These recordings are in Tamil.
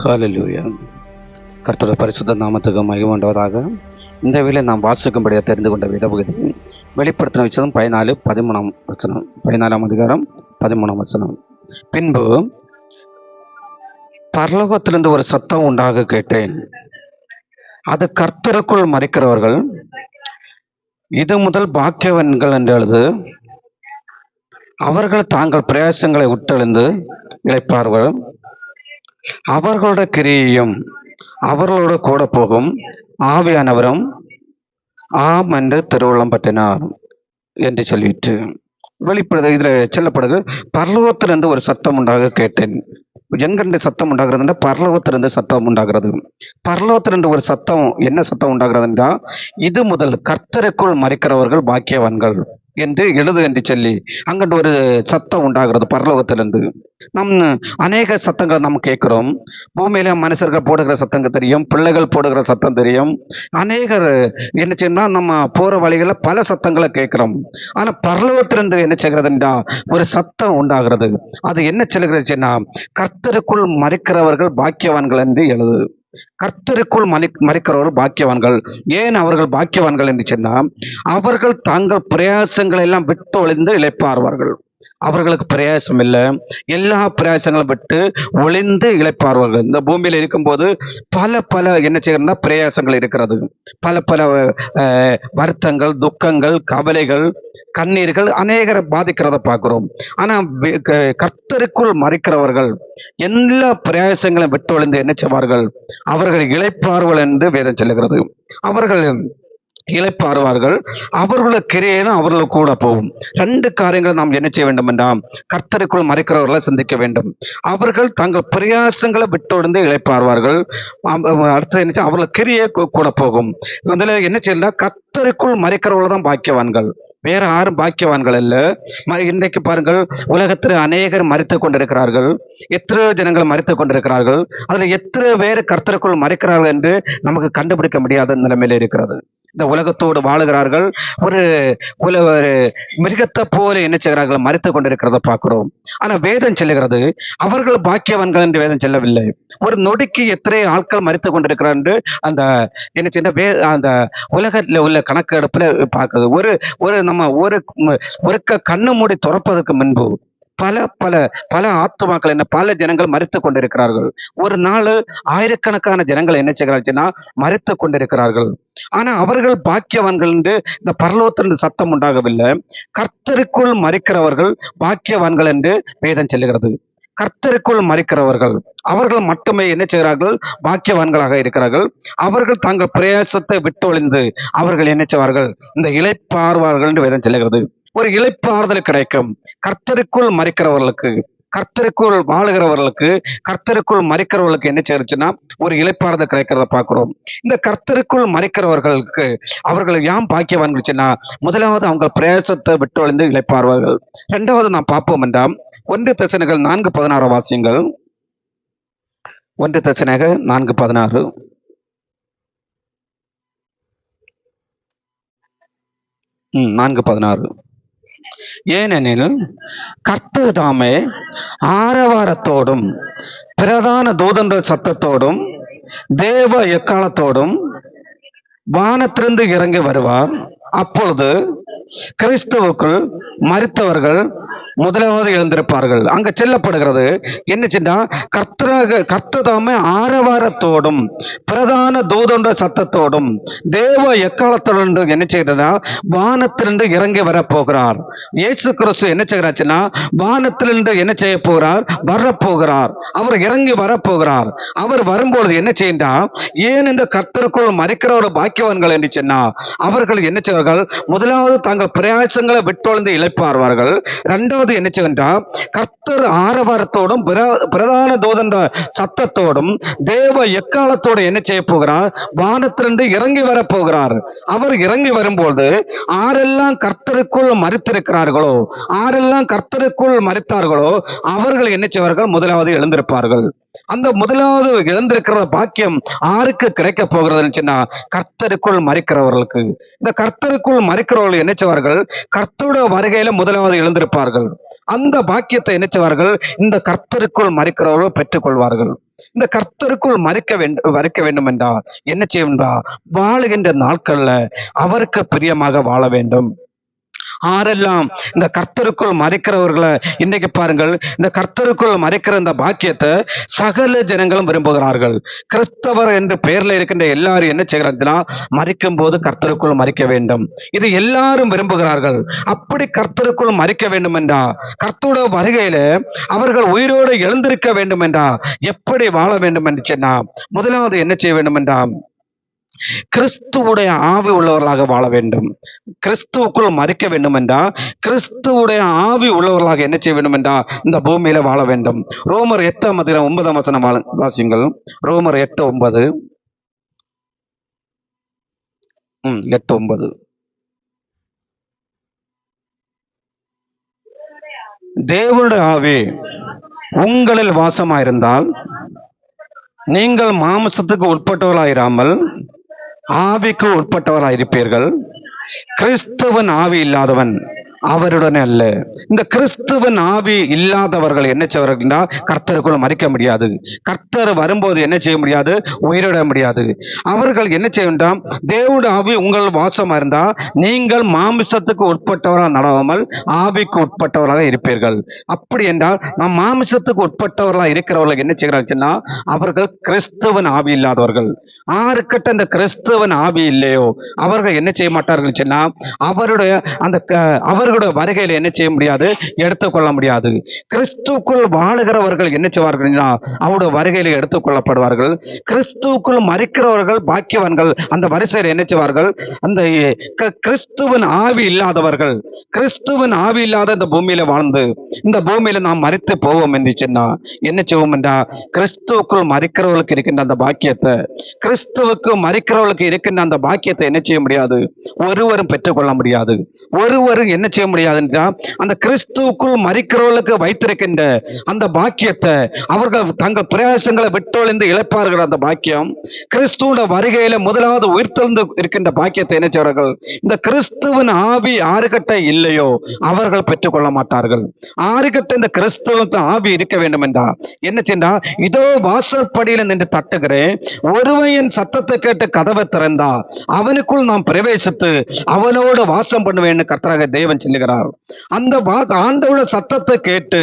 ஹalleluya. கர்த்தருடைய பரிசுத்த நாமத்துக்கு மகிமை உண்டாவதாக. இந்த வேளை நாம் வாசிக்கும்படியாக தெரிந்து கொண்ட வேதபகுதி வெளிப்படுத்தின விசதம் 14:13 வசனம். 14ஆம் அதிகாரம் 13ஆம் வசனம். பின்பு பரலோகத்திலிருந்து ஒரு சத்தம் உண்டாக கேட்டேன். அது கர்த்தருக்குள் மறிக்கிறவர்கள் இது முதல் பாக்கியவன்கள் என்று எழுது. அவர்கள் தாங்கள் பிரயாசங்களை விட்டெழுந்து இளைப்பார்கள். அவர்களுடைய கிரியையும் அவர்களோடு கூட போகும் ஆவியானவரும் ஆம் என்று திருவுள்ளம் பற்றினார் என்று சொல்லிட்டு வெளிப்படுது. இதுல சொல்லப்படுது, பரலோகத்திலிருந்து ஒரு சத்தம் உண்டாக கேட்டேன். எங்கிருந்து சத்தம் உண்டாகிறது? பரலோகத்திலிருந்து சத்தம் உண்டாகிறது. பரலோகத்திலிருந்து ஒரு சத்தம், என்ன சத்தம் உண்டாகிறது என்றால், இது முதல் கர்த்தருக்குள் மறிக்கிறவர்கள் பாக்கியவான்கள் என்று எழுது என்று சொல்லி அங்கிட்டு ஒரு சத்தம் உண்டாகிறது பரலோகத்திலிருந்து. நம் அநேக சத்தங்களை நம்ம கேட்கிறோம். பூமியில மனுஷர்கள் போடுகிற சத்தங்க தெரியும், பிள்ளைகள் போடுகிற சத்தம் தெரியும். அநேகர் என்ன செய்யணும்னா நம்ம போற வழிகளில் பல சத்தங்களை கேட்கிறோம். ஆனா பரலோகத்திலிருந்து என்ன செய்கிறதுன்றா ஒரு சத்தம் உண்டாகிறது. அது என்ன சொல்லுகிறதுன்னா, கர்த்தருக்குள் மறிக்கிறவர்கள் பாக்கியவான்கள் என்று எழுது. கர்த்தருக்குள் மறிக்கிறவர்கள் பாக்கியவான்கள். ஏன் அவர்கள் பாக்கியவான்கள் என்று சொன்னால், அவர்கள் தங்கள் பிரயாசங்களை எல்லாம் விட்டு ஒளிந்து இளைப்பார்வார்கள். அவர்களுக்கு பிரயாசம் இல்லை, எல்லா பிரயாசங்களும் விட்டு ஒளிந்து இளைப்பார்வார்கள். இந்த பூமியில இருக்கும்போது பல என்ன செய்யணும்னா பிரயாசங்கள் இருக்கிறது. பல வருத்தங்கள், துக்கங்கள், கவலைகள், கண்ணீர்கள் அநேகரை பாதிக்கிறத பார்க்கிறோம். ஆனா கர்த்தருக்குள் மறிக்கிறவர்கள் எல்லா பிரயாசங்களையும் விட்டு ஒளிந்து என்ன செய்வார்கள்? அவர்கள் இளைப்பார்கள் என்று வேதம் சொல்லுகிறது. அவர்கள் இளைப்பாறுவார்கள். அவர்களோட கிரியையிலும் அவர்கள் கூட போகும். ரெண்டு காரியங்களை நாம் என்ன செய்ய வேண்டும் என்றால், கர்த்தருக்குள் மறைக்கிறவர்களை சிந்திக்க வேண்டும். அவர்கள் தங்கள் பிரயாசங்களை விட்டொழிந்து இளைப்பாறுவார்கள். அடுத்தது என்ன, அவர்கள் கிரியை கூட போகும். இதுல என்ன செய்யலாம், கர்த்தருக்குள் மறைக்கிறவர்கள் தான் பாக்கியவான்கள், வேற யாரும் பாக்கியவான்கள் அல்ல. இன்றைக்கு பாருங்கள், உலகத்தில் அநேகர் மறித்து கொண்டிருக்கிறார்கள். எத்தனை ஜனங்கள் மறித்து கொண்டிருக்கிறார்கள். அதுல எத்தனை பேர் கர்த்தருக்குள் மறைக்கிறார்கள் என்று நமக்கு கண்டுபிடிக்க முடியாத நிலைமையில இருக்கிறது. இந்த உலகத்தோடு வாழுகிறார்கள். ஒரு மிருகத்தை போல என்ன செய்கிறார்கள்? மறித்து கொண்டிருக்கிறத பார்க்கிறோம். ஆனா வேதம் சொல்லுகிறது, அவர்கள் பாக்கியவான்கள் என்று வேதம் சொல்லவில்லை. ஒரு நொடிக்கு எத்தனை ஆட்கள் மறித்து கொண்டிருக்கிறார் என்று அந்த என்ன செய்ய அந்த உலகத்தில் உள்ள கணக்கெடுப்புல பார்க்குது. ஒரு நம்ம ஒரு கண்ணு மூடி துறப்பதற்கு முன்பு பல ஆத்துமாக்கள் என்ன, பல ஜனங்கள் மறித்து கொண்டிருக்கிறார்கள். ஒரு நாள் ஆயிரக்கணக்கான ஜனங்கள் என்ன செய்கிறார்கள்னா மறித்து கொண்டிருக்கிறார்கள். ஆனா அவர்கள் பாக்கியவான்கள் என்று இந்த பரலோகத்திலிருந்து சத்தம் உண்டாகவில்லை. கர்த்தருக்குள் மறிக்கிறவர்கள் பாக்கியவான்கள் என்று வேதம் சொல்லுகிறது. கர்த்தருக்குள் மறிக்கிறவர்கள் அவர்கள் மட்டுமே என்ன செய்கிறார்கள்? பாக்கியவான்களாக இருக்கிறார்கள். அவர்கள் தங்கள் பிரயாசத்தை விட்டொழிந்து அவர்கள் என்ன செய்வார்கள்? இந்த இளைப்பாறுவார்கள் என்று வேதம் சொல்லுகிறது. ஒரு இளைப்பாறுதல் கிடைக்கும் கர்த்தருக்குள் மறிக்கிறவர்களுக்கு. கர்த்தருக்குள் வாழுகிறவர்களுக்கு, கர்த்தருக்குள் மறிக்கிறவர்களுக்கு என்ன செய்யுச்சுன்னா ஒரு இளைப்பாறுதல் கிடைக்கிறத பார்க்கிறோம். இந்த கர்த்தருக்குள் மறிக்கிறவர்களுக்கு அவர்கள் ஏன் பாக்கியவான்கள் சொன்னா, முதலாவது அவங்க பிரயாசத்தை விட்டு ஒழிந்து இளைப்பாறுவார்கள். இரண்டாவது நாம் பார்ப்போம் என்றால் 1 தெசலோனிக்கர் 4:16 வாசியங்கள். 1 தெசலோனிக்கர் 4:16. ஏனெனில் கர்த்தர் தாமே ஆரவாரத்தோடும் பிரதான தூதர்கள் சத்தத்தோடும் தேவ எக்காலத்தோடும் வானத்திலிருந்து இறங்கி வருவார். அப்பொழுது கிறிஸ்துவுக்குள் மரித்தவர்கள் முதலாவது எழுந்திருப்பார்கள். அங்க செல்லப்படுகிறது என்ன சொன்னா, கர்த்ததாமே ஆரவாரத்தோடும் பிரதான தூதண்ட சத்தத்தோடும் தேவ எக்காலத்தோடும் என்ன செய்யறா, வானத்திலிருந்து இறங்கி வரப்போகிறார். இயேசு கிறிஸ்து என்ன செய்கிறாச்சுன்னா வானத்திலிருந்து என்ன செய்ய போகிறார்? வரப்போகிறார். அவர் இறங்கி வரப்போகிறார். அவர் வரும்பொழுது என்ன செய்யா, ஏன் இந்த கர்த்தருக்குள் மறிக்கிறவர்கள் பாக்கியவான்கள் என்று சொன்னா, அவர்கள் என்ன செய்வார்கள்? முதலாவது தங்கள் பிரயாசங்களை விட்டொழிந்து இளைப்பாறுவார்கள். இரண்டாவது என்ன செய்கின்றா, கர்த்தர் ஆரவாரத்தோடும் பிரதான தூதன் சத்தத்தோடும் தேவ எக்காலத்தோடு என்ன செய்ய போகிறார்? வானத்திலிருந்து இறங்கி வர போகிறார். அவர் இறங்கி வரும்போது ஆரெல்லாம் கர்த்தருக்குள் மரித்திருக்கிறார்களோ, ஆரெல்லாம் கர்த்தருக்குள் மரித்தார்களோ அவர்கள் என்ன செய்வார்கள்? முதலாவது எழுந்திருப்பார்கள். அந்த முதலாவது எழுந்திருக்கிற பாக்கியம் ஆருக்கு கிடைக்க போகிறதுன்னு சொன்னா, கர்த்தருக்குள் மறிக்கிறவர்களுக்கு. இந்த கர்த்தருக்குள் மறிக்கிறவர்கள் என்ன செய்வார்கள்? கர்த்தருடைய வருகையில முதலாவது எழுந்திருப்பார்கள். அந்த பாக்கியத்தை என்ன செய்வார்கள்? இந்த கர்த்தருக்குள் மறிக்கிறவர்கள் பெற்றுக் கொள்வார்கள். இந்த கர்த்தருக்குள் மறிக்க வேண்டும் என்றால் என்ன செய்ய என்றால் வாழுகின்ற நாட்கள்ல அவருக்கு பிரியமாக வாழ வேண்டும். ஆரெல்லாம் இந்த கர்த்தருக்குள் மறைக்கிறவர்களை இன்னைக்கு பாருங்கள், இந்த கர்த்தருக்குள் மறைக்கிற இந்த பாக்கியத்தை சகல ஜனங்களும் விரும்புகிறார்கள். கிறிஸ்தவர் என்ற பெயர்ல இருக்கின்ற எல்லாரும் என்ன செய்கிறாங்கன்னா, மறிக்கும் போது கர்த்தருக்குள் மறிக்க வேண்டும், இது எல்லாரும் விரும்புகிறார்கள். அப்படி கர்த்தருக்குள் மறிக்க வேண்டும் என்றா, கர்த்தருடைய வருகையில அவர்கள் உயிரோடு எழுந்திருக்க வேண்டும் என்றா எப்படி வாழ வேண்டும் என்று சொன்னா, முதலாவது என்ன செய்ய வேண்டும் என்றா, கிறிஸ்துவுடைய ஆவி உள்ளவர்களாக வாழ வேண்டும். கிறிஸ்துவுக்குள் மறிக்க வேண்டும் என்றா, கிறிஸ்துவுடைய ஆவி உள்ளவர்களாக என்ன செய்ய வேண்டும் என்றா, இந்த பூமியில வாழ வேண்டும். ரோமர் 8:9 வாசிங்கள். ரோமர் 8:9. 8:9. தேவனுடைய ஆவி உங்களில் வாசமாயிருந்தால் நீங்கள் மாம்சத்துக்கு உட்பட்டவர்களாயிராமல் ஆவிக்கு உட்பட்டவராயிருப்பீர்கள். கிறிஸ்துவன் ஆவி இல்லாதவன் அவருடன் அல்ல. இந்த கிறிஸ்துவன் ஆவி இல்லாதவர்கள் என்ன செய்வார்கள்னா, கர்த்தருக்குள்ள மறிக்க முடியாது. கர்த்தர் வரும்போது என்ன செய்ய முடியாது, உயிரிட முடியாது. அவர்கள் என்ன செய்ய வேண்டாம், தேவனுடைய ஆவி உங்கள் வாசமா இருந்தா நீங்கள் மாமிசத்துக்கு உட்பட்டவராக நடவாமல் ஆவிக்கு உட்பட்டவராக இருப்பீர்கள். அப்படி என்றால் நாம் மாமிசத்துக்கு உட்பட்டவர்களாக இருக்கிறவர்கள் என்ன செய்கிறார்கள்னா, அவர்கள் கிறிஸ்துவன் ஆவி இல்லாதவர்கள். ஆறுக்கட்ட இந்த கிறிஸ்துவன் ஆவி இல்லையோ அவர்கள் என்ன செய்ய மாட்டார்கள் சொன்னா, அவருடைய அந்த அவர்களுடைய வருகையில என்ன செய்ய முடியாது, எடுத்துக்கொள்ள முடியாது. கிறிஸ்துக்குள் வாழுகிறவர்கள் என்ன செய்வார்கள், அவருடைய வருகையில எடுத்துக்கொள்ளப்படுவார்கள். கிறிஸ்துக்குள் மறிக்கிறவர்கள் பாக்கியவான்கள். அந்த வரிசையில் என்ன செய்வார்கள், அந்த கிறிஸ்துவன் ஆவி இல்லாதவர்கள், கிறிஸ்துவன் ஆவி இல்லாத இந்த பூமியில வாழ்ந்து இந்த பூமியில நாம் மறித்து போவோம் என்று சொன்னா என்ன செய்வோம் என்றா, கிறிஸ்துவுக்குள் மறிக்கிறவர்களுக்கு இருக்கின்ற அந்த பாக்கியத்தை, கிறிஸ்துவுக்கு மறிக்கிறவர்களுக்கு இருக்கின்ற அந்த பாக்கியத்தை என்ன செய்ய முடியாது, ஒருவரும் பெற்றுக்கொள்ள முடியாது. ஒருவரும் என்ன செய்ய முடியாது என்றால், அந்த கிறிஸ்துவுக்குள் மறிக்கிறவர்களுக்கு வைத்திருக்கின்ற அந்த பாக்கியத்தை அவர்கள் தங்கள் பிரயாசங்களை விட்டொழிந்து இழப்பார்கள். அந்த பாக்கியம் கிறிஸ்துவோட வருகையில முதலாவது உயிர்த்தெழுந்து இருக்கின்ற பாக்கியத்தை என்ன செய்வார்கள், இந்த கிறிஸ்துவின் ஆவி ஆறுகட்ட இல்லையோ அவர்கள் பெற்றுக்கொள்ள மாட்டார்கள். ஆறுகட்ட இந்த கிறிஸ்துவ ஆவி இருக்க வேண்டும் என்றா என்ன செய்யா, இதோ வாசற்படியில் நின்று தட்டுகிறேன், ஒருவன் சத்தத்தை கேட்டு கதவை திறந்தா அவனுக்குள் நாம் பிரவேசித்து அவனோடு வாசம் பண்ணுவேன் கர்த்தராக தேவன் சொல்லுகிறார். அந்த ஆண்டவரோட சத்தத்தை கேட்டு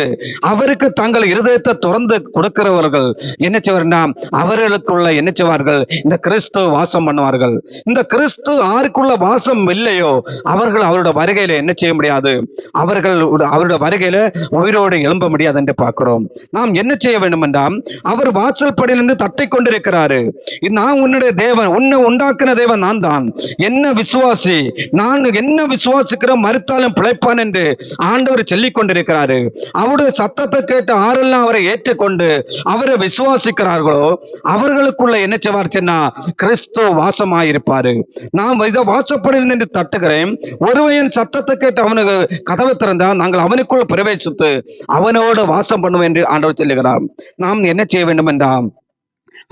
அவருக்கு தங்கள் இருதயத்தை திறந்து கொடுக்கிறவர்கள் என்ன செய்வார்னா, அவர்களுக்குள்ள என்ன செய்வார்கள், இந்த கிறிஸ்து வாசம் பண்ணுவார்கள். இந்த கிறிஸ்து யாருக்குள்ள வாசம் இல்லையோ அவர்கள் அவருடைய வருகையில என்ன செய்ய முடியாது, அவர்கள் அவருடைய வருகையில உயிரோடு எழும்ப முடியாது என்று பார்க்கிறோம். நாம் என்ன செய்ய வேண்டும் என்றால், அவர் வாசல் படியிலிருந்து தட்டி கொண்டிருக்கிறாரு, நான் உன்னுடைய தேவன், உன்னை உண்டாக்கின தேவன் நான் தான், என்ன விசுவாசி, நான் என்ன விசுவாசிக்கிற மறுத்தாலும் பிழைப்பான் என்று ஆண்டவர் சொல்லிக் கொண்டிருக்கிறாரு. அவருடைய சத்தத்தை கேட்டு ஆரெல்லாம் அவரை ஏற்றுக்கொண்டு அவரை விசுவாசிக்கிறார்களோ அவர்களுக்குள்ள என்ன செய்வார் சொன்னா, கிறிஸ்து வாசமாயிருப்பாரு. நாம் இதை வாசப்படியில் நின்று தட்டுகிறேன், ஒருவன் சத்தத்தை கேட்டு அவனுக்கு கதவை திறந்தா நாங்கள் அவனுக்குள் பிரவேசித்து அவனோடு வாசம் பண்ணுவோம் என்று ஆண்டவர் சொல்லுகிறார். நாம் என்ன செய்ய வேண்டும் என்றால்,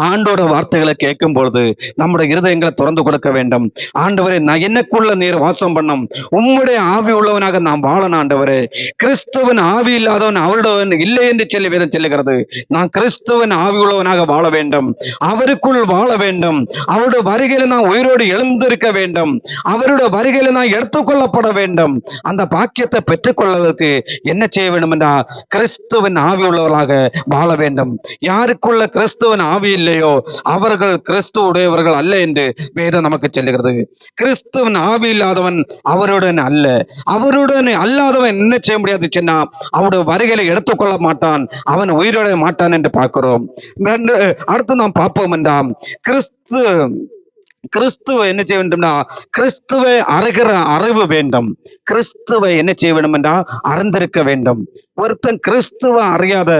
ஆண்டோட வார்த்தைகளை கேட்கும் பொழுது நம்முடைய இருதயங்களை திறந்து கொடுக்க வேண்டும். ஆண்டவரே, நான் எனக்குள்ள நீர் வாசம் பண்ணும், உம்முடைய ஆவி உள்ளவனாக நாம் வாழணும். ஆண்டவரே, கிறிஸ்துவன் ஆவி இல்லாதவன் அவருடன் இல்லை என்று சொல்லி வேதம் சொல்லுகிறது. நான் கிறிஸ்துவன் ஆவி உள்ளவனாக வாழ வேண்டும், அவருக்குள் வாழ வேண்டும், அவருடைய வருகையில நான் உயிரோடு எழுந்திருக்க வேண்டும், அவருடைய வருகையில நான் எடுத்துக்கொள்ளப்பட வேண்டும். அந்த பாக்கியத்தை பெற்றுக்கொள்வதற்கு என்ன செய்ய வேண்டும் என்றால், கிறிஸ்துவன் ஆவி உள்ளவர்களாக வாழ வேண்டும். யாருக்குள்ள கிறிஸ்துவன் ஆவி இல்லையோ அவர்கள் கிறிஸ்துவுடையவர்கள் அல்ல என்று வேதம் நமக்கு சொல்லுகிறது. கிறிஸ்துவன் ஆவி இல்லாதவன் அவருடன் அல்ல, அவருடன் அல்லாதவன் என்ன செய்ய முடியாது சொன்னா, அவருடைய வருகையில எடுத்துக்கொள்ள மாட்டான், அவன் உயிரோட மாட்டான் என்று பார்க்கிறோம். அடுத்து நாம் பார்ப்போம் என்றால், கிறிஸ்துவை என்ன செய்ய வேண்டும்னா, கிறிஸ்துவை அறிகிற அறிவு வேண்டும். கிறிஸ்துவை என்ன செய்ய வேண்டும் என்றால் அறிந்திருக்க வேண்டும். ஒருத்தன் கிறிஸ்துவ அறியாத,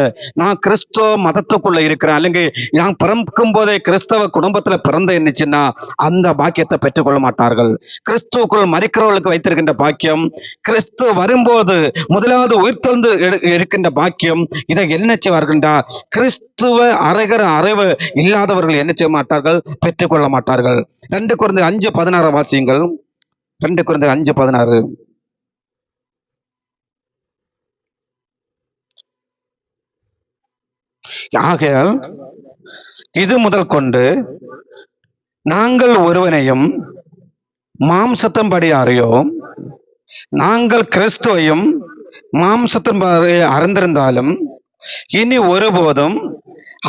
நான் கிறிஸ்துவ மதத்துக்குள்ள இருக்கிறேன், அல்லங்க நான் பிறக்கும் போதே கிறிஸ்தவ குடும்பத்துல பிறந்த என்னச்சுன்னா அந்த பாக்கியத்தை பெற்றுக்கொள்ள மாட்டார்கள். கிறிஸ்துவுக்குள் மறிக்கிறவர்களுக்கு வைத்திருக்கின்ற பாக்கியம், கிறிஸ்து வரும்போது முதலாவது உயிர்த்தெழுந்து இருக்கின்ற பாக்கியம், இதை என்ன செய்வார்கள்டா, கிறிஸ்துவ அறிகிற அறிவு இல்லாதவர்கள் என்ன செய்ய மாட்டார்கள், பெற்றுக்கொள்ள மாட்டார்கள். 2 கொரிந்தியர் 5:16 வாசியுங்கள். 2 கொரிந்தியர் 5:16. ஆகையால் இது முதல் கொண்டு நாங்கள் ஒருவனையும் மாம்சத்தின்படி அறியோம். நாங்கள் கிறிஸ்துவையும் மாம்சத்தின்படி அறிந்திருந்தாலும் இனி ஒருபோதும்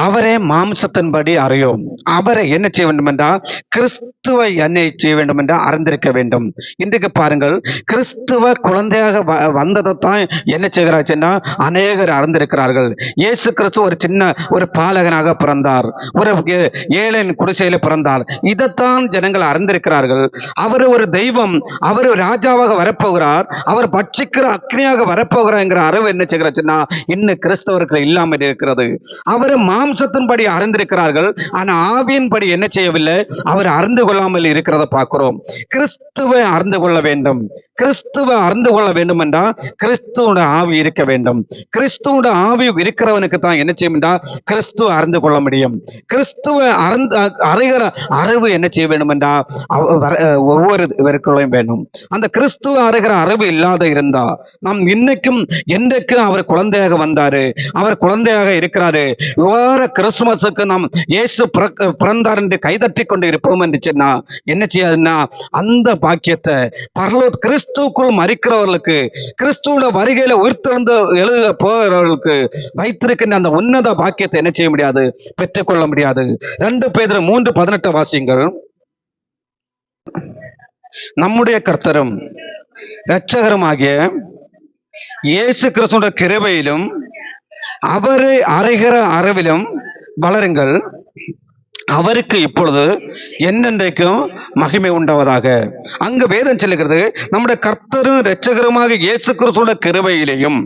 அவரை மாம்சத்தின்படி அறியோம். அவரை என்ன செய்ய வேண்டும் என்றால் கிறிஸ்துவை என்ன செய்ய வேண்டும் என்றால் அறிந்திருக்க வேண்டும். இன்றைக்கு பாருங்கள், கிறிஸ்துவ குழந்தையாக வந்ததைத்தான் என்ன செய்கிறாச்சுன்னா அநேகர் அறிந்திருக்கிறார்கள். இயேசு கிறிஸ்து ஒரு சின்ன ஒரு பாலகனாக பிறந்தார், ஒரு ஏழையின் குடிசையில பிறந்தார். இதைத்தான் ஜனங்கள் அறிந்திருக்கிறார்கள். அவர் ஒரு தெய்வம், அவர் ராஜாவாக வரப்போகிறார், அவர் பட்சிக்கிற அக்னியாக வரப்போகிறார் என்கிற அறிவு என்ன செய்கிறாச்சுன்னா இன்னும் கிறிஸ்தவர்கள் இல்லாமல் இருக்கிறது. அவர் மாம்சத்தின்படி அறிந்திருக்கிறார்கள், ஆனா ஆவியின்படி என்ன செய்யவில்லை, அவர் அறிந்து கொள்ளாமல் இருக்கிறத பார்க்கிறோம். கிறிஸ்துவை அறிந்து கொள்ள வேண்டும். கிறிஸ்துவை அறிந்து கொள்ள வேண்டும் என்றால் கிறிஸ்துவோட ஆவி இருக்க வேண்டும். கிறிஸ்துவோட ஆவி இருக்கிறவனுக்கு தான் என்ன செய்யும் என்றால் கிறிஸ்துவ அறிந்து கொள்ள முடியும். கிறிஸ்துவை அறிகிற அறிவு என்ன செய்ய வேண்டும் என்றால் ஒவ்வொருவருக்குள்ளையும் வேண்டும். அந்த கிறிஸ்துவ அறிகிற அறிவு இல்லாத இருந்தா நாம் இன்னைக்கும் என்றைக்கும் அவர் குழந்தையாக வந்தாரு, அவர் குழந்தையாக இருக்கிறாரு, கிறிஸ்துமஸுக்கு நாம் இயேசு பிறந்தார் என்று கைதட்டி கொண்டு இருப்போம் என்று சொன்னா என்ன செய்யாதுன்னா அந்த பாக்கியத்தை பரலோக கிறிஸ்துக்குள் மரிக்கிறவர்களுக்கு, கிறிஸ்துவோட வருகையில உயிர்த்தெழுந்து எழுத போகிறவர்களுக்கு வைத்திருக்கின்ற அந்த உன்னத பாக்கியத்தை என்ன செய்ய முடியாது, பெற்றுக்கொள்ள முடியாது. 2 பேதுரு 3:18 வாசியுங்கள். நம்முடைய கர்த்தரும் இரட்சகருமாகிய இயேசு கிறிஸ்துவோட கிருபையிலும் அவரை அறிகிற அறிவிலும் வளருங்கள். அவருக்கு இப்பொழுது என்னென்றைக்கும் மகிமை உண்டாவதாக. அங்கு வேதம் சொல்லுகிறது, நம்முடைய கர்த்தரும் இரட்சகருமாக இயேசு கிறிஸ்துவோட கிருபையிலேயும்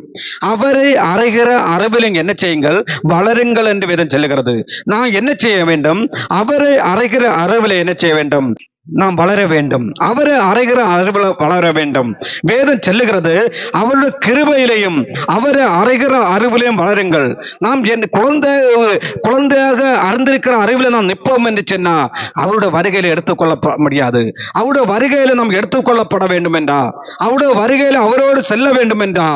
அவரை அறிகிற அறிவிலும் என்ன செய்யுங்கள், வளருங்கள் என்று வேதம் சொல்லுகிறது. நான் என்ன செய்ய வேண்டும், அவரை அறிகிற அறிவில என்ன செய்ய வேண்டும், நாம் வளர வேண்டும். அவரை அறிகிற அறிவில் வளர வேண்டும். வேதம் சொல்லுகிறது, அவருடைய கிருபையிலையும் அவரை அறிகிற அறிவிலையும் வளருங்கள். நாம் குழந்தையாக அறிந்திருக்கிற அறிவில் நாம் நிற்போம் என்று சொன்னா அவருடைய வருகையில எடுத்துக்கொள்ள முடியாது. அவருடைய வருகையில நாம் எடுத்துக்கொள்ளப்பட வேண்டும் என்றா, அவருடைய வருகையில அவரோடு செல்ல வேண்டும் என்றா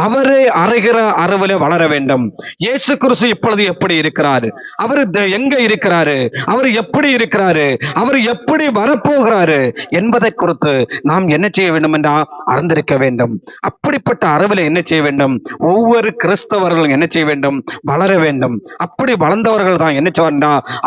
அவரை அறிகிற அறிவில வளர வேண்டும். இயேசு கிறிஸ்து இப்பொழுது எப்படி இருக்கிறார், அவர் எங்க இருக்கிறாரு, அவர் எப்படி இருக்கிறாரு, அவர் எப்படி வரப்போகிறாரு என்பதை குறித்து நாம் என்ன செய்ய வேண்டும் என்றா அறிந்திருக்க வேண்டும். அப்படிப்பட்ட அறிவில் என்ன செய்ய வேண்டும், ஒவ்வொரு கிறிஸ்தவர்களும் என்ன செய்ய வேண்டும், வளர வேண்டும். அப்படி வளர்ந்தவர்கள் தான் என்ன செய்ய,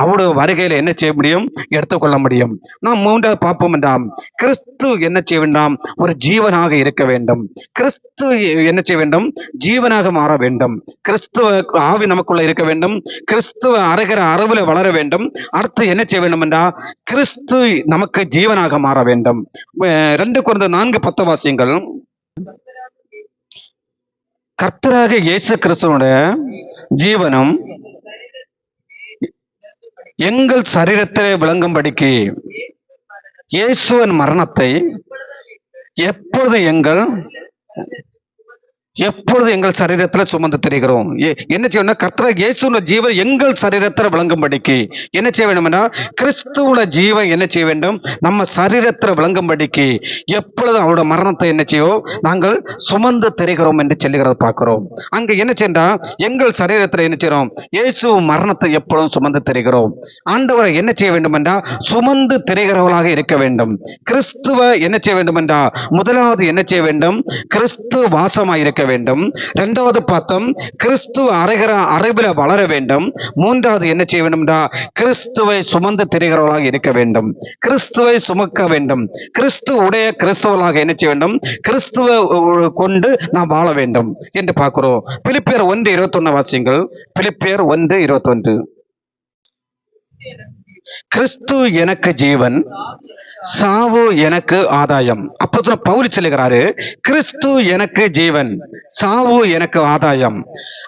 அவருடைய வருகையில என்ன செய்ய முடியும், எடுத்துக்கொள்ள முடியும். நாம் 3வது பார்ப்போம் என்றாம், கிறிஸ்து என்ன செய்ய வேண்டாம், ஒரு ஜீவனாக இருக்க வேண்டும். கிறிஸ்து என்ன செய்ய வேண்டும், ஜீவனாக மாற வேண்டும். கிறிஸ்துவ ஆவி நமக்குள்ள இருக்க வேண்டும். கிறிஸ்துவ அறிகிற அறிவுல வளர வேண்டும். அடுத்து என்ன செய்ய வேண்டும் என்றா கிறிஸ்து நமக்கு ஜீவனாக மாற வேண்டும். 2 கொரிந்தியர் 4:10 வாசியுங்கள். கர்த்தராக இயேசு கிறிஸ்துவோட ஜீவனும் எங்கள் சரீரத்திலே விளங்கும்படிக்கு இயேசுவின் மரணத்தை எப்பொழுது எங்கள் சரீரத்தில் சுமந்து தெரிகிறோம். என்ன செய்யணும், கர்த்தராகிய இயேசுவின் ஜீவன் எங்கள் சரீரத்தில் விளங்கும்படிக்கு என்ன செய்ய வேண்டும்னா கிறிஸ்துவோட ஜீவன் என்ன செய்ய வேண்டும், நம்ம சரீரத்தில் விளங்கும்படிக்கு எப்பொழுதும் அவருடைய மரணத்தை என்ன செய்வோம், நாங்கள் சுமந்து தெரிகிறோம் என்று சொல்லுகிறத பார்க்கிறோம். அங்க என்ன செய்யறா, எங்கள் சரீரத்தில் என்ன செய்யறோம், இயேசு மரணத்தை எப்பொழுதும் சுமந்து தெரிகிறோம். ஆண்டவரை என்ன செய்ய வேண்டும் என்றா சுமந்து தெரிகிறவர்களாக இருக்க வேண்டும். கிறிஸ்துவ என்ன செய்ய வேண்டும் என்றா முதலாவது என்ன செய்ய வேண்டும், கிறிஸ்து வாசமாய் இருக்க வேண்டும். 2வது பார்த்தோம், கிறிஸ்துவ அறிகிற அறிவில வளர வேண்டும். 3வது என்ன செய்ய வேண்டும் என்றா கிறிஸ்துவை சுமந்து திரிகிறவர்களாக இருக்க வேண்டும். கிறிஸ்துவை சுமக்க வேண்டும். கிறிஸ்து உடைய கிறிஸ்தவர்களாக என்ன செய்ய வேண்டும், கிறிஸ்துவ கொண்டு நாம் வாழ வேண்டும் என்று பார்க்கிறோம். பிலிப்பியர் 1:21 வாசியுங்கள். பிலிப்பியர் 1:21. கிறிஸ்து எனக்கு ஜீவன், சாவு எனக்கு ஆதாயம். அப்போ பவுல் சொல்லுகிறாரு, கிறிஸ்து எனக்கு ஜீவன், சாவு எனக்கு ஆதாயம்.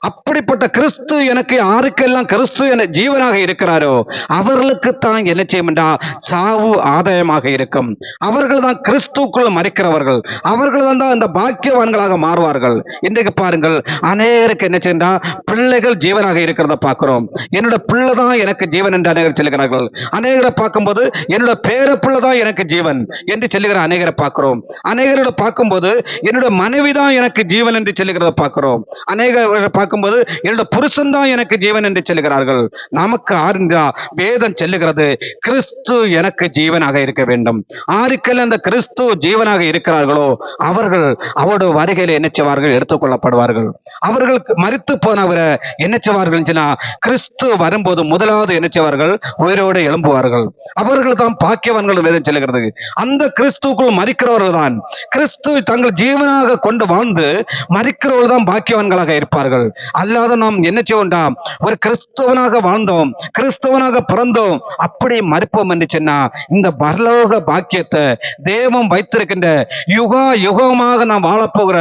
அப்படிப்பட்ட கிறிஸ்து எனக்கு யாருக்கெல்லாம் கிறிஸ்து என ஜீவனாக இருக்கிறாரோ அவர்களுக்கு தான் என்ன செய்யும் என்றால் சாவு ஆதாயமாக இருக்கும். அவர்கள் தான் கிறிஸ்துக்குள் மரிக்கிறவர்கள். அவர்கள் தான் அந்த பாக்கியவான்களாக மாறுவார்கள். இன்றைக்கு பாருங்கள், அநேகருக்கு என்ன செய்யா பிள்ளைகள் ஜீவனாக இருக்கிறத பார்க்கிறோம். என்னோட பிள்ளை தான் எனக்கு ஜீவன் என்று அநேகர் சொல்லுகிறார்கள். அநேகரை பார்க்கும்போது என்னோட பேர பிள்ளை தான் எனக்கு ஜீவன் என்று சொல்லுகிற அநேகரை பார்க்கிறோம். அநேகரோட பார்க்கும்போது என்னோட மனைவி தான் எனக்கு ஜீவன் என்று சொல்லுகிறத பார்க்கிறோம். அநேகரை பார்க்கும்போது என்னோட புருஷன் தான் எனக்கு ஜீவன் என்று சொல்லுகிறார்கள். நமக்கு ஆறுன்றா வேதம் சொல்லுகிறது, கிறிஸ்து எனக்கு ஜீவனாக இருக்க வேண்டும். ஆருக்கெல்லாம் அந்த கிறிஸ்து ஜீவனாக இருக்கிறார்களோ அவர்கள் அவருடைய வருகையில என்ன செய்வார்கள்? எடுத்துக்கொள்ளப்படுவார்கள். அவர்கள் மரித்து போனவரை என்ன செய்வார்கள்? கிறிஸ்து வரும்போது முதலாவது என்ன செய்வார்கள்? உயிரோடு எழும்புவார்கள். அவர்கள் தான் பாக்கியவான்கள் வேதம் சொல்லுகிறது. அந்த கிறிஸ்துக்குள் மரிக்கிறவர்கள் தான், கிறிஸ்து தங்கள் ஜீவனாக கொண்டு வாழ்ந்து மரிக்கிறவர்கள் தான் பாக்கியவான்களாக இருப்பார்கள். அல்லாத நாம் என்ன செய்வோம்? ஒரு கிறிஸ்தவனாக வாழ்ந்தோம், கிறிஸ்தவனாக பிறந்தோம், அப்படி மரிப்போம் என்று சொன்னா இந்த பரலோக பாக்கியத்தை தேவன் வைத்திருக்கின்ற யுகா யுகமாக நாம் வாழப்போகிற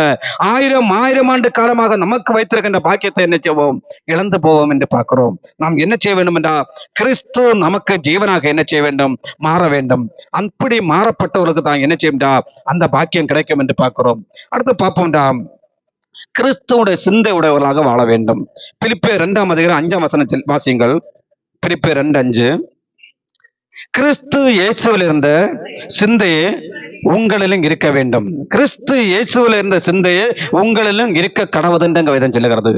ஆயிரம் ஆண்டு காலமாக நமக்கு வைத்திருக்கின்ற பாக்கியத்தை என்ன செய்வோம்? இழந்து போவோம் என்று பார்க்கிறோம். நாம் என்ன செய்ய வேண்டும் என்றால் கிறிஸ்து நமக்கு ஜீவனாக என்ன செய்ய வேண்டும்? மாற வேண்டும். அப்படி மாறப்பட்டவர்களுக்கு தான் என்ன செய்யும்டா அந்த பாக்கியம் கிடைக்கும் என்று பார்க்கிறோம். அடுத்து பார்ப்போம்டா, கிறிஸ்துவோட சிந்தை உடையவர்களாக வாழ வேண்டும். பிலிப்பியர் 2:5 வாசியுங்கள். பிலிப்பியர் 2:5. கிறிஸ்து இயேசுவில் இருந்த சிந்தையே உங்களிலும் இருக்க வேண்டும். கிறிஸ்து இயேசுவில் இருந்த சிந்தையே உங்களிலும் இருக்க கடவுதுன்னு வேதம் சொல்லுகிறது.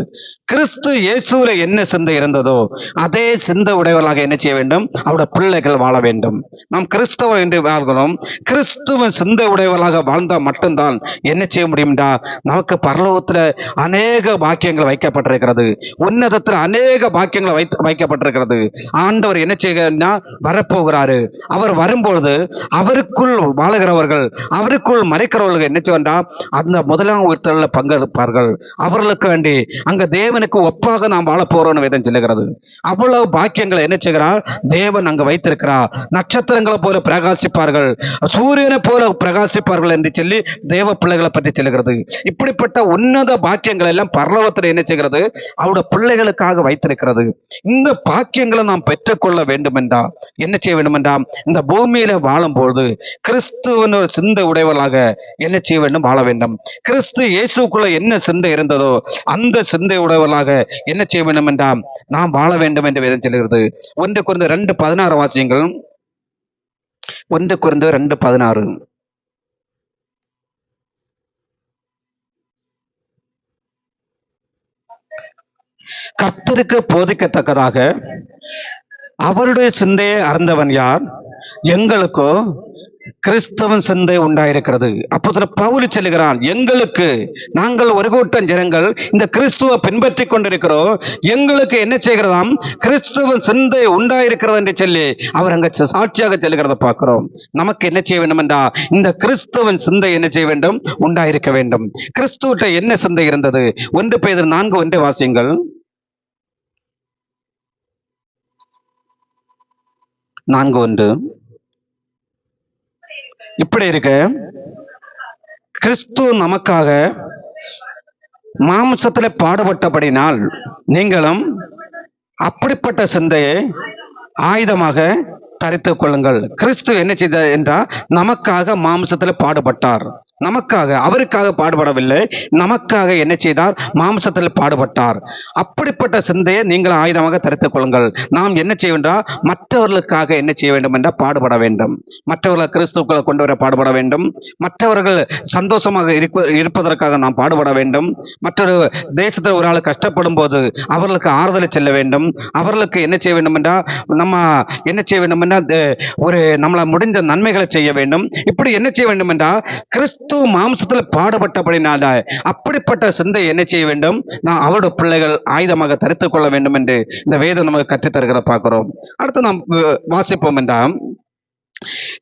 கிறிஸ்து இயேசுவில் என்ன சிந்தை இருந்ததோ அதே சிந்தை உடையவர்களாக என்ன செய்ய வேண்டும்? அவருடைய பிள்ளைகள் வாழ வேண்டும். நாம் கிறிஸ்தவர் என்று வாழ்கிறோம். கிறிஸ்துவ சிந்தை உடையவர்களாக வாழ்ந்தால் மட்டும்தான் என்ன செய்ய முடியும்டா? நமக்கு பரலோகத்துல அநேக பாக்கியங்கள் வைக்கப்பட்டிருக்கிறது. உன்னதத்தில் அநேக பாக்கியங்கள் வைக்கப்பட்டிருக்கிறது. ஆண்டவர் என்ன செய்கிறார்னா வரப்போகிறாரு. அவர் வரும்பொழுது அவருக்குள் வாழுகிறவர்கள், அவருக்குள் மறைக்கிறவர்கள் என்ன செய்வா? அந்த முதலாம் உயிர்த்தெழுதல்ல பங்கெடுப்பார்கள். அவர்களுக்கு வேண்டி அங்க தேவனுக்கு ஒப்பாக நாம் வாழ போறோம்னு வேதம் சொல்லுகிறது. அவ்வளவு பாக்கியங்களை என்ன செய்கிறார்? தேவன் அங்க வைத்திருக்கிறார். நட்சத்திரங்களை போல பிரகாசிப்பார்கள், சூரியனை போல பிரகாசிப்பார்கள் என்று சொல்லி தேவ பிள்ளைகளை பற்றி சொல்லுகிறது. இப்படிப்பட்ட உன்னத பாக்கியங்கள் எல்லாம் பரலோகத்தில் என்ன செய்கிறது? அவருடைய பிள்ளைகளுக்காக வைத்திருக்கிறது. இந்த பாக்கியங்களை நாம் பெற்றுக்கொள்ள வேண்டும் என்றா என்ன செய்ய வேண்டும் என்றா இந்த பூமியில வாழும்போது கிறிஸ்துவ சிந்தை உடையவர்களாக என்ன செய்ய வேண்டும்? வாழ வேண்டும். கிறிஸ்து இயேசுக்குள்ள என்ன சிந்தை இருந்ததோ அந்த சிந்தை உடையவர்களாக என்ன செய்ய வேண்டும் என்றால் நாம் வாழ வேண்டும் என்று வேதம் சொல்கிறது. 1 கொரிந்தியர் 2:16 வாசியுங்கள். 1 கொரிந்தியர் 2:16. கர்த்தருக்கு போதிக்கத்தக்கதாக அவருடைய சிந்தையை அறிந்தவன் யார்? எங்களுக்கோ கிறிஸ்தவன் சிந்தை உண்டாயிருக்கிறது. அப்போ பவுல் சொல்லுகிறான், எங்களுக்கு, நாங்கள் ஒரு கூட்டம் ஜனங்கள் இந்த கிறிஸ்துவ பின்பற்றி கொண்டிருக்கிறோம், எங்களுக்கு என்ன செய்கிறதாம்? கிறிஸ்துவ சிந்தை உண்டாயிருக்கிறது என்று சொல்லி அவர் அங்க சாட்சியாக சொல்லுகிறத பார்க்கிறோம். நமக்கு என்ன செய்ய வேண்டும் என்றா இந்த கிறிஸ்துவன் சிந்தை என்ன செய்ய வேண்டும்? உண்டாயிருக்க வேண்டும். கிறிஸ்துவிட்ட என்ன சிந்தை இருந்தது? 1 பேதுரு 4:1 வாசியுங்கள். 4:1. இப்படி இருக்க கிறிஸ்து நமக்காக மாம்சத்திலே பாடுபட்டபடினால் நீங்களும் அப்படிப்பட்ட சிந்தையை ஆயுதமாக தரித்துக் கொள்ளுங்கள். கிறிஸ்து என்ன செய்தார் என்றால் நமக்காக மாம்சத்தில் பாடுபட்டார். நமக்காக, அவருக்காக பாடுபடவில்லை, நமக்காக என்ன செய்தார்? மாம்சத்தில் பாடுபட்டார். அப்படிப்பட்ட சிந்தையை நீங்கள் ஆயுதமாக தரித்துக் கொள்ளுங்கள். நாம் என்ன செய்ய வேண்டும்? மற்றவர்களுக்காக என்ன செய்ய வேண்டும் என்றால் பாடுபட வேண்டும். மற்றவர்களை கிறிஸ்துக்களை கொண்டு வர பாடுபட வேண்டும். மற்றவர்கள் சந்தோஷமாக இருப்பதற்காக நாம் பாடுபட வேண்டும். மற்றொரு தேசத்தில் ஒரு ஆள் கஷ்டப்படும் போது அவர்களுக்கு ஆறுதலை செல்ல வேண்டும். அவர்களுக்கு என்ன செய்ய வேண்டும் என்றால் நம்ம என்ன செய்ய வேண்டும் என்றால் ஒரு நம்மளை முடிந்த நன்மைகளை செய்ய வேண்டும். இப்படி என்ன செய்ய வேண்டும் என்றால் கிறிஸ்து மாம்சத்தில் பாடுபட்டபடினால அப்படிப்பட்ட சிந்தை என்ன செய்ய வேண்டும்? நான் அவருடைய பிள்ளைகள் ஆயுதமாக தரித்துக் கொள்ள வேண்டும் என்று இந்த வேதம் நமக்கு கற்றுத்தருகிறத பார்க்கிறோம். அடுத்து நாம் வாசிப்போம் என்றால்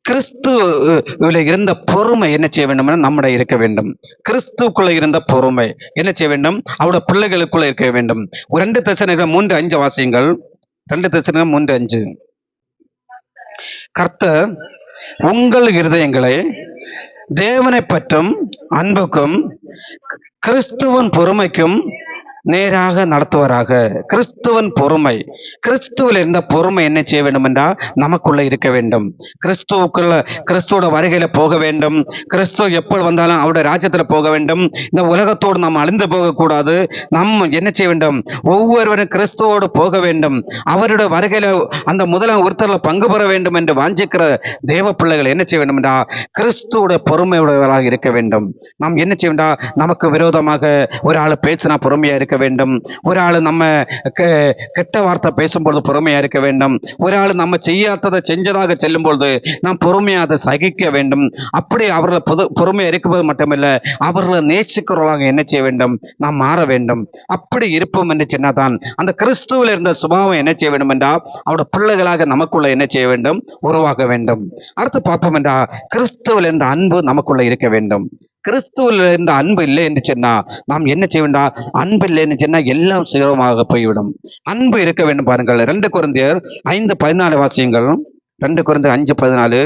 கிறிஸ்துவில இருந்த பொறுமை என்ன செய்ய வேண்டும்? நம்முடைய இருக்க வேண்டும். கிறிஸ்துக்குள்ள இருந்த பொறுமை என்ன செய்ய வேண்டும்? அவருடைய பிள்ளைகளுக்குள்ள இருக்க வேண்டும். 2 தெசலோனிக்கேயர் 3:5 வாசியுங்கள். 2 தெசலோனிக்கேயர் 3:5. கர்த்தர் உங்கள் இருதயங்களை தேவனை பற்றும் அன்புக்கும் கிறிஸ்துவின் பொறுமைக்கும் நேராக நடத்துவராக. கிறிஸ்துவன் பொறுமை, கிறிஸ்துவில் இருந்த பொறுமை என்ன செய்ய வேண்டும் என்றால் நமக்குள்ள இருக்க வேண்டும். கிறிஸ்துவுக்குள்ள, கிறிஸ்துவோட வருகையில போக வேண்டும். கிறிஸ்துவ எப்போ வந்தாலும் அவருடைய ராஜ்யத்துல போக வேண்டும். இந்த உலகத்தோடு நாம் அழிந்து போகக்கூடாது. நம்ம என்ன செய்ய வேண்டும்? ஒவ்வொருவரும் கிறிஸ்துவோடு போக வேண்டும். அவருடைய வருகையில அந்த முதலாம் ஒருத்தரில் பங்கு பெற வேண்டும் என்று வாஞ்சிக்கிற தேவ பிள்ளைகள் என்ன செய்ய வேண்டும் என்றால் கிறிஸ்துவோட பொறுமையுடையவர்களாக இருக்க வேண்டும். நாம் என்ன செய்ய வேண்டாம்? நமக்கு விரோதமாக ஒரு ஆள் பேசினா பொறுமையா இருக்க வேண்டும். ஒரு ஆள் நம்ம கெட்ட வார்த்தை பேசும்பொழுது பொறுமையா இருக்க வேண்டும். ஒரு ஆள் நம்ம செய்யாததை செஞ்சதாக செல்லும் பொழுது நாம் பொறுமையா அதை சகிக்க வேண்டும். அப்படி அவர்களை பொறுமையா இருக்கும்போது மட்டுமில்லை, அவர்களை நேசிக்கிறவர்களாக என்ன செய்ய வேண்டும்? நாம் மாற வேண்டும். அப்படி இருப்போம் என்று சொன்னதான் அந்த கிறிஸ்துவில் இருந்த சுபாவம் என்ன செய்ய வேண்டும் என்றால் அவருடைய பிள்ளைகளாக நமக்குள்ள என்ன செய்ய வேண்டும்? உருவாக வேண்டும். அடுத்து பார்ப்போம் என்றால் கிறிஸ்துவில் இருந்த அன்பு நமக்குள்ள இருக்க வேண்டும். கிறிஸ்துவில் இருந்த அன்பு இல்லை என்று சொன்னா நாம் என்ன செய்ய வேண்டாம்? அன்பு இல்லை என்று சொன்னா எல்லாம் சிரமமாக போய்விடும். அன்பு இருக்க வேண்டும். பாருங்கள், 2 கொரிந்தியர் 5:14 வாசியங்கள். 2 கொரிந்தியர் 5:14.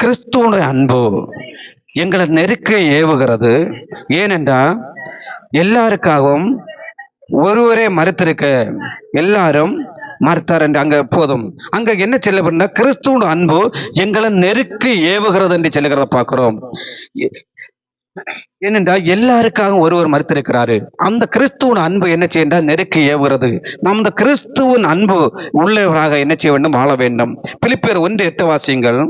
கிறிஸ்துவுடைய அன்பு எங்களை நெருக்க ஏவுகிறது. ஏனென்றால் எல்லாருக்காகவும் ஒருவரே மறுத்திருக்க எல்லாரும் மறுத்தார் என்று அங்க போதும். அங்க என்ன சொல்லப்படுனா கிறிஸ்துவோட அன்பு எங்களை நெருக்கி ஏவுகிறது என்று சொல்லுகிறத பார்க்கிறோம். ஏனென்றால் எல்லாருக்காக ஒருவர் மறுத்திருக்கிறாரு. அந்த கிறிஸ்துவின் அன்பு என்ன செய்ய நெருக்கி ஏவுகிறது. நாம் இந்த கிறிஸ்துவின் அன்பு உள்ளவராக என்ன செய்ய வேண்டும்? வாழ வேண்டும். பிலிப்பியர் 1:8 வாசியுங்கள்.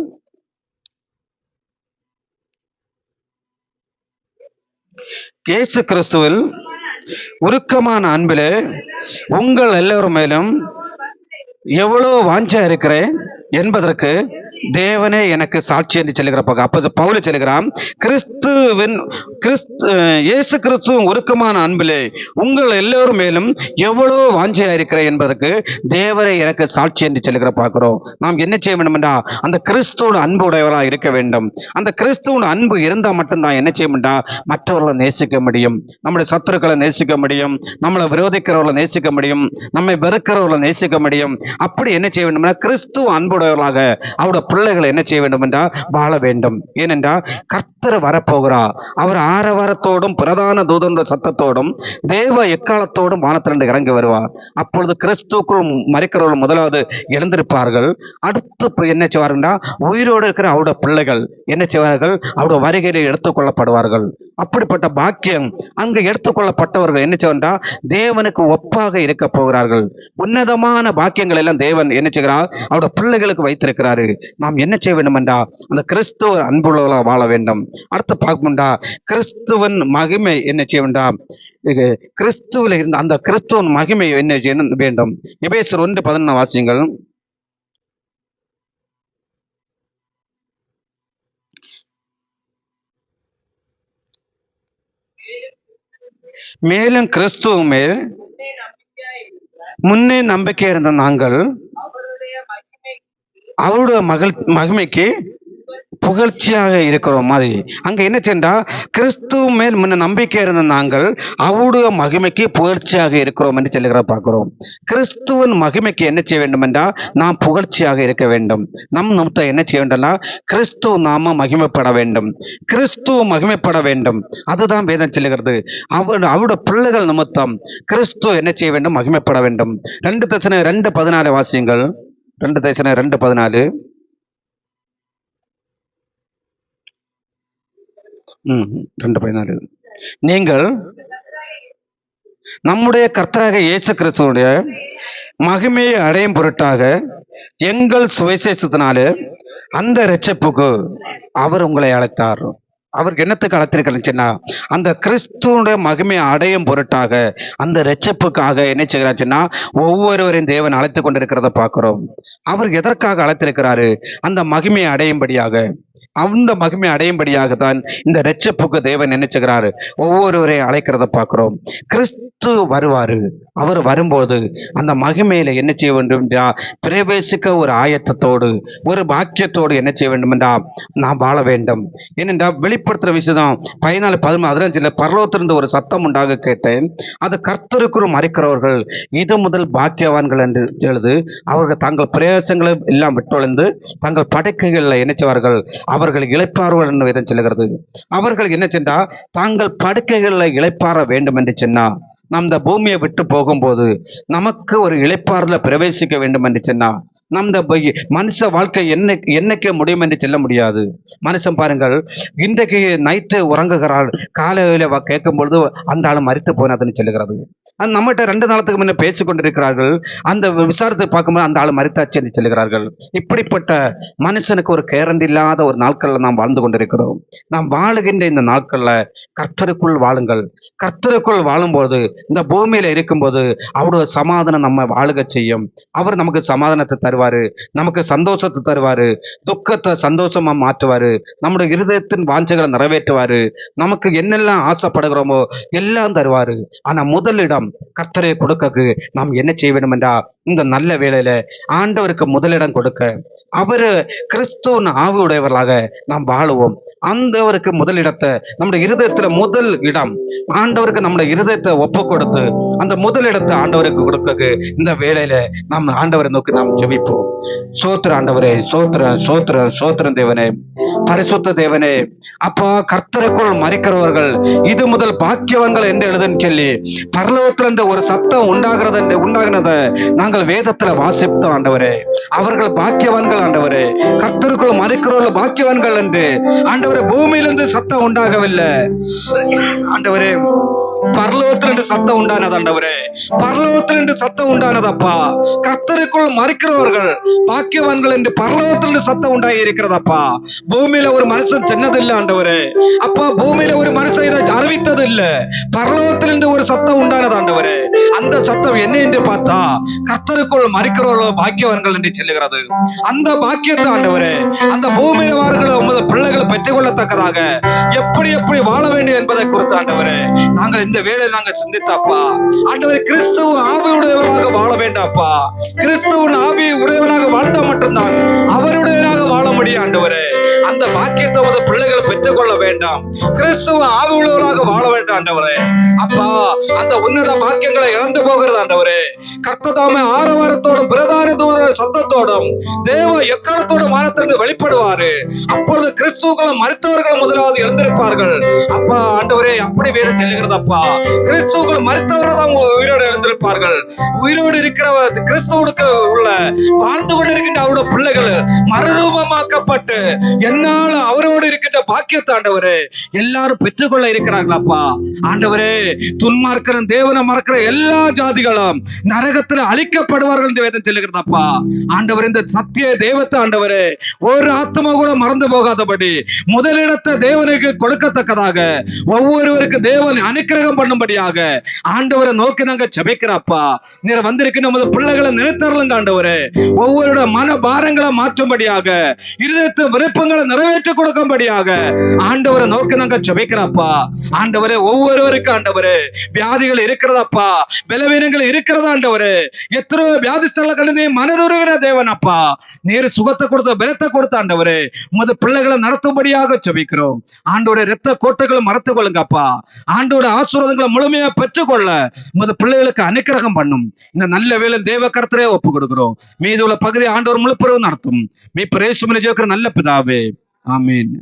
இயேசு கிறிஸ்துவில் உருக்கமான அன்பிலே உங்கள் எல்லோரும் மேலும் எவ்வளவு வாஞ்சா இருக்கிறேன் என்பதற்கு தேவனே எனக்கு சாட்சி என்று சொல்லுகிறப்ப அப்போ பவுல் சொல்லுகிறான், இயேசு கிறிஸ்துவின் உருக்கமான அன்பிலே உங்கள் எல்லோரும் மேலும் எவ்வளவு வாஞ்சையா இருக்கிறேன் என்பதற்கு தேவனே எனக்கு சாட்சி என்று சொல்லுகிற பார்க்கிறோம். நாம் என்ன செய்ய வேண்டும் என்றால் அந்த கிறிஸ்துவோட அன்பு உடையவராக இருக்க வேண்டும். அந்த கிறிஸ்துவோட அன்பு இருந்தால் மட்டும்தான் என்ன செய்ய முடியும்? மற்றவர்களை நேசிக்க முடியும். நம்முடைய சத்துருக்களை நேசிக்க முடியும். நம்மளை விரோதிக்கிறவர்களை நேசிக்க முடியும். நம்மை வெறுக்கிறவர்களை நேசிக்க முடியும். அப்படி என்ன செய்ய வேண்டும்? கிறிஸ்துவ அன்புடையவர்களாக அவருடைய பிள்ளைகளை என்ன செய்ய வேண்டும் என்றால் வாழ வேண்டும். ஏனென்றால் கர்த்தர் வரப்போகிறார். அவர் ஆரவாரத்தோடும் பிரதான தூதனுடைய சத்தத்தோடும் தேவ எக்காலத்தோடும் வானத்திலிருந்து இறங்கி வருவார். அப்பொழுது கிறிஸ்துக்குள் மரிக்கிறவர்கள் முதலாவது எழுந்திருப்பார்கள். அடுத்து என்ன செய்வார்கள்னா உயிரோடு இருக்கிற அவருடைய பிள்ளைகள் என்ன செய்வார்கள்? அவருடைய வருகையில் எடுத்துக்கொள்ளப்படுவார்கள். அப்படிப்பட்ட பாக்கியம் அங்கு எடுத்துக்கொள்ளப்பட்டவர்கள் என்ன செய்வார்னா தேவனுக்கு ஒப்பாக இருக்க போகிறார்கள். உன்னதமான பாக்கியங்கள் எல்லாம் தேவன் என்ன செய்கிறார்? அவருடைய பிள்ளைகளுக்கு வைத்திருக்கிறாரு. நாம் என்ன செய்ய வேண்டும் என்றா அந்த கிறிஸ்துவ அன்புள்ளவர்களாக வாழ வேண்டும். அடுத்து பார்க்கணும்டா கிறிஸ்துவன் மகிமை என்ன செய்ய வேண்டாம்? கிறிஸ்துவில் இருந்த அந்த கிறிஸ்துவன் மகிமை என்ன செய்ய வேண்டும்? எபேசியர் 1:11 வாசியுங்கள். மேலும் கிறிஸ்துவ மேல் முன்னே நம்பிக்கை இருந்த நாங்கள் அவருடைய மகிமைக்கு புகழ்ச்சியாக இருக்கிறோம். மாதிரி அங்க என்ன சென்றா கிறிஸ்துவ மேல் முன்ன நம்பிக்கை இருந்த நாங்கள் அவருடைய மகிமைக்கு புகழ்ச்சியாக இருக்கிறோம் என்று சொல்லுகிற பார்க்கிறோம். கிறிஸ்துவன் மகிமைக்கு என்ன செய்ய வேண்டும் என்றால் நாம் புகழ்ச்சியாக இருக்க வேண்டும். நம் நிமித்தம் என்ன செய்ய வேண்டும்னா கிறிஸ்துவ நாம மகிமைப்பட வேண்டும். கிறிஸ்துவ மகிமைப்பட வேண்டும். அதுதான் வேதம் சொல்லுகிறது. அவருடைய பிள்ளைகள் நிமித்தம் கிறிஸ்துவ என்ன செய்ய வேண்டும்? மகிமைப்பட வேண்டும். 2 தெசலோனிக்கேயர் 2:14 வாசியுங்கள். 2 தெசலோனிக்கேயர் 2:14. 2:14. நீங்கள் நம்முடைய கர்த்தராக இயேசு கிறிஸ்துவுடைய மகிமையை அடையும் பொருட்டாக எங்கள் சுவிசேஷத்தினாலே அந்த இரட்சிப்புக்கு அவர் உங்களை அழைத்தார். அவருக்கு என்னத்துக்கு அழைத்திருக்கிறா? அந்த கிறிஸ்துவனுடைய மகிமையை அடையும் பொருட்டாக அந்த இரட்சிப்புக்காக என்ன செய்கிறாச்சுன்னா ஒவ்வொருவரையும் தேவன் அழைத்து கொண்டிருக்கிறத பார்க்கிறோம். அவர் எதற்காக அழைத்திருக்கிறாரு? அந்த மகிமையை அடையும்படியாக. அந்த மகிமை அடையும்படியாகத்தான் இந்த இரட்சிப்புக்கு தேவன் என்ன செய்கிறாரு? ஒவ்வொருவரையும் அழைக்கிறத பார்க்கிறோம். கிறிஸ்து வருவாரு. அவர் வரும்போது அந்த மகிமையில என்ன செய்ய வேண்டும் என்றால் பிரவேசிக்க ஒரு ஆயத்தத்தோடு ஒரு பாக்கியத்தோடு என்ன செய்ய வேண்டும் என்றால் நாம் வாழ வேண்டும். ஏனென்றால் வெளிப்படுத்துற விஷயம் 14:13 பரலோகத்திலிருந்து ஒரு சத்தம் உண்டாக கேட்டேன். அது கர்த்தருக்குள் மறிக்கிறவர்கள் இது முதல் பாக்கியவான்கள் என்று எழுது. அவர்கள் தங்கள் பிரயாசங்களை எல்லாம் விட்டொழிந்து தங்கள் படுக்கைகளில் என்ன செய்வார்கள், அவர்கள் இளைப்பாறுவர் என்று வேதம் சொல்லுகிறது. அவர்கள் என்ன சென்றால் தாங்கள் படுக்கைகளில் இளைப்பாற வேண்டும் என்று சொன்னா நாம் இந்த பூமியை விட்டு போகும்போது நமக்கு ஒரு இளைப்பாறுதல பிரவேசிக்க வேண்டும் என்று சொன்னா நம் மனுஷ வாழ்க்கை என்னைக்கு முடியும் என்று சொல்ல முடியாது. மனுஷன் பாருங்கள், இன்றைக்கு நைட்டு உறங்குகிறாள், காலையில கேட்கும் பொழுது அந்த ஆள் மரித்து போனதுன்னு சொல்லுகிறது. நம்மகிட்ட 2 நாளத்துக்கு முன்ன பேசிக் கொண்டிருக்கிறார்கள், அந்த விசாரத்தை பார்க்கும்போது அந்த ஆள் மரித்தாச்சு என்று சொல்லுகிறார்கள். இப்படிப்பட்ட மனுஷனுக்கு ஒரு கேரண்டி இல்லாத ஒரு நாட்கள்ல நாம் வாழ்ந்து கொண்டிருக்கிறோம். நாம் வாழுகின்ற இந்த நாட்கள்ல கர்த்தருக்குள் வாழுங்கள். கர்த்தருக்குள் வாழும்போது இந்த பூமியில இருக்கும்போது அவருடைய சமாதானம் நம்ம வாழுக செய்யும். அவர் நமக்கு சமாதானத்தை தருவாரு, நமக்கு சந்தோஷத்தை தருவாரு, துக்கத்தை சந்தோஷமா மாற்றுவாரு, நம்முடைய இருதயத்தின் வாஞ்சைகளை நிறைவேற்றுவாரு, நமக்கு என்னெல்லாம் ஆசைப்படுகிறோமோ எல்லாம் தருவாரு. ஆனா முதலிடம் கர்த்தரை கொடுக்க நாம் என்ன செய்ய வேண்டும் என்றா இந்த நல்ல வேளையில ஆண்டவருக்கு முதலிடம் கொடுக்க அவரு கிறிஸ்துவின் ஆவி உடையவர்களாக நாம் வாழுவோம். ஆண்டவருக்கு முதலிடத்தை நம்முடைய இருதயத்துல முதல் இடம் ஆண்டவருக்கு நம்முடைய இருதயத்தை ஒப்பு கொடுத்து அந்த முதலிடத்தை ஆண்டவருக்கு கொடுக்க இந்த வேளையில நாம் ஆண்டவரை நோக்கி நாம் ஜெபிப்போம். சோத்திர ஆண்டவரே, சோத்திரம் சோத்திரம் சோத்திரம் தேவனே, பரிசுத்த தேவனே. அப்பா, கர்த்தருக்குள் மறிக்கிறவர்கள் இது முதல் பாக்கியவான்கள் என்று எழுதுன்னு சொல்லி பரலோகத்திலிருந்து ஒரு சத்தம் உண்டாகினதை நாங்கள் வேதத்துல வாசித்தோம் ஆண்டவரே. அவர்கள் பாக்கியவான்கள் ஆண்டவரே, கர்த்தருக்குள் மறிக்கிறவர்கள் பாக்கியவான்கள் என்று ஆண்டவரே. பூமியிலிருந்து சத்தம் உண்டாகவில்லை ஆண்டவரே, பரலோகத்திலிருந்து சத்தம் உண்டானது ஆண்டவரே, பரலோகத்திலிருந்து சத்தம் உண்டானதப்பா. கர்த்தருக்குள் மறிக்கிறவர்கள் பாக்கியவான்கள் என்று பரலோகத்திலிருந்து சத்தம் உண்டாகி இருக்கிறதப்பா. பூமியில ஒரு மனுஷன் சொன்னதில்லை ஆண்டவரே. அப்பா, பூமியில ஒரு மனுஷன் இதை அறிவித்தது இல்ல, பரலோகத்திலிருந்து ஒரு சத்தம் உண்டானது ஆண்டவரே. அந்த சத்தம் என்ன என்று பார்த்தா கர்த்தருக்குள் மறிக்கிறவர்கள் பாக்கியவான்கள் என்று சொல்லுகிறது. அந்த பாக்கியத்தை ஆண்டவரே அந்த பூமியில வார்கள் உமது பிள்ளைகள் பெற்றுக் கொள்ளத்தக்கதாக எப்படி எப்படி வாழ வேண்டும் என்பதை குறித்து ஆண்டவரே நாங்கள் இந்த வேளையில் நாங்கள் சிந்தித்தாப்பா. ஆண்டவரே, கிறிஸ்துவ ஆவி உடையவராக வாழ வேண்டாப்பா. கிறிஸ்துவின் ஆவி உடையவனாக வாழ்ந்தா மட்டும்தான் அவருடையவனாக வாழ முடியும் ஆண்டவரே. அந்த பாக்கியத்தை உமது பிள்ளைகள் பெற்றுக் கொள்ள வேண்டாம், கிறிஸ்துவ ஆவி உள்ளவராக வாழ வேண்டாம் ஆண்டவரே. அப்பா, அந்த உன்னத பாக்கியங்களை இழந்து போகிறது ஆண்டவரே. கர்த்ததாமே ஆரவாரத்தோடும் பிரதான தூதர் சத்தத்தோடும் தேவ எக்காலத்தோடும் வானத்திலிருந்து வெளிப்படுவாரு. அப்பொழுது கிறிஸ்துவர்களும் மரித்தவர்களும் முதலாவது எழுந்திருப்பார்கள். அப்பா ஆண்டவரே, அப்படி வேதம் சொல்லுகிறது அப்பா. கிறிஸ்துவர்கள் மரித்தவர்கள் தான் உயிரோடு எழுந்திருப்பார்கள். உயிரோடு இருக்கிற கிறிஸ்துவுக்கு உள்ள வாழ்ந்து கொண்டிருக்கின்ற அவருடைய பிள்ளைகள் மறுரூபமாக்கப்பட்டு என்னால அவரோடு இருக்கின்ற பாக்கியத்தை ஆண்டவரே எல்லாரும் பெற்றுக்கொள்ள இருக்கிறார்களப்பா. ஆண்டவரே, துன்மார்க்கிற தேவனை மறக்கிற எல்லா ஜாதிகளும் நரகத்தில் அழிக்கப்படுவார்கள் என்று வேதம் சொல்லுகிறதப்பா. ஆண்டவர், இந்த சத்திய தேவத்தை ஆண்டவரே ஒரு ஆத்மா கூட மறந்து போகாதபடி முதலிடத்தை தேவனுக்கு கொடுக்கத்தக்கதாக ஒவ்வொருவருக்கு தேவன் அனுக்கிரகம் பண்ணும்படியாக ஆண்டவரை நோக்கி நாங்க ஜெபிக்கிறப்பா. நீர் வந்திருக்கிற நமது பிள்ளைகளை நினைத்தரலுங்க ஆண்டவரே. ஒவ்வொருட மன பாரங்களை மாற்றும்படியாக இருதயத்து விருப்பங்களை நிறைவேற்றி கொடுக்கும்படியாக ஆண்டவரை நோக்கி நாங்க ஜெபிக்கிறப்பா. ஆண்டவரே, ஒவ்வொருவருக்கு ஆண்டவரே வியாதிகள் இருக்கிறதப்பா, பலவீனங்கள் இருக்கிறதா ஆண்டவரே. எத்தனையோ வியாதிஸ்தலங்களை மனதுருகிற தேவன் அப்பா, நீர் சுகத்தை கொடுத்த பலத்தை கொடுத்த ஆண்டவரே உமது பிள்ளைகளை நடத்தும்படியாக ஜெபிக்கிறோம். ஆண்டோட இரத்த கோட்டைகளை மறத்துக் கொள்ளுங்கப்பா. ஆண்டோட ஆசீர்வாதங்களை முழுமையா பெற்றுக்கொள்ள உமது பிள்ளைகளுக்கு அனுக்கிரகம் பண்ணும். இந்த நல்ல வேளை தேவ கர்த்தரே ஒப்பு கொடுக்கிறோம். மீது உள்ள பகுதி ஆண்டவர் முழுப்பெரும் நடத்தும். மீட்பர் இயேசுவின் ஜெபிக்கிற நல்ல பிதாவே, ஆமென்.